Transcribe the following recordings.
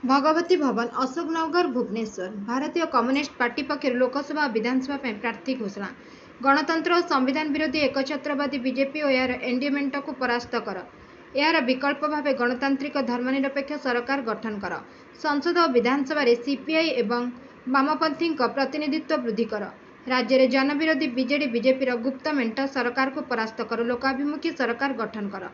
भगवती भवन अशोकनगर भुवनेश्वर भारतीय communist party पक्षर Lok Sabha और विधानसभा प्रार्थी घोषणा। गणतंत्र और संविधान विरोधी एकछत्रवादी बीजेपी और यार एनडीए मेंट को परास्त कर यार विकल्प भाव गणतांत्रिक धर्मनिरपेक्ष सरकार गठन कर। संसद और विधानसभा सीपीआई एवं वामपंथी प्रतिनिधित्व वृद्धि कर। राज्य में जनविरोधी बीजेडी बीजेपी गुप्त मेंट सरकार को परास्त कर लोकाभिमुखी सरकार गठन कर।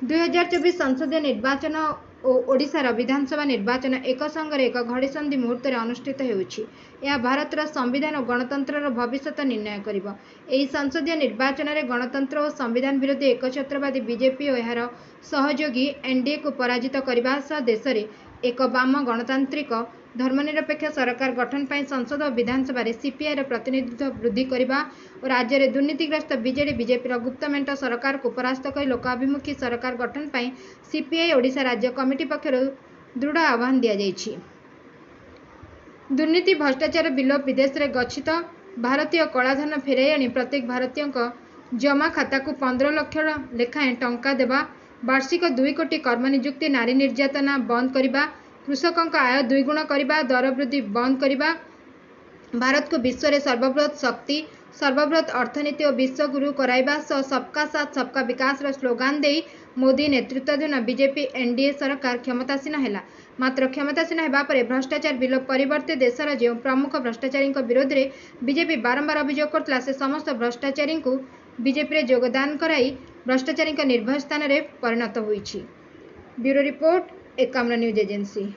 2024 संसदीय निर्वाचन और ओडिशार विधानसभा निर्वाचन एक संगे एक घड़ीसंधि मुहूर्त अनुष्ठित होउछि। यह भारतर संविधान और गणतंत्र भविष्य निर्णय करिब। एही संसदीय निर्वाचन में गणतंत्र और संविधान विरोधी एकछत्रवादी बीजेपी और यार सहयोगी एनडीए को पराजित करने सह देश में एक वाम गणतांत्रिक धर्मनिरपेक्ष सरकार गठन पर संसद और विधानसभा सीपीआई प्रतिनिधित्व वृद्धि करने और राज्य में दुर्नीतिग्रस्त बीजेडी बीजेपी गुप्त मेंट सरकार को परास्त कर लोकाभिमुखी सरकार गठन पर सीपीआई ओडिशा राज्य कमिटी पक्षर दृढ़ आह्वान दिया। दुर्नीति भ्रष्टाचार विलोप विदेश में गच्छित भारतीय कलाधन फेराई आनी प्रत्येक भारतीय जमा खाता को 15 लाख लेखाएं टंका देवा, वार्षिक 2 कोटी कर्मनियुक्ति, नारी निर्यातना बंद करने, कृषकों आय 2 गुण करने, दर वृद्धि बंद करने, भारत को विश्व में सर्वबृहत शक्ति सर्वबृहत अर्थनीति और विश्वगुरु कराइबा सह सबका साथ सबका विकास स्लोगान दे मोदी नेतृत्वाधीन बीजेपी एनडीए सरकार क्षमतासीन है। मात्र क्षमतासीन होगा पर भ्रष्टाचार विलोप परिवर्ते देशर जो प्रमुख भ्रष्टाचारी विरोध में बीजेपी बारंबार अभियोग करता से समस्त भ्रष्टाचारी को बीजेपी में योगदान कराई भ्रष्टाचारी निर्भय स्थान में परिणत होइछि। Bureau report 51 news agency.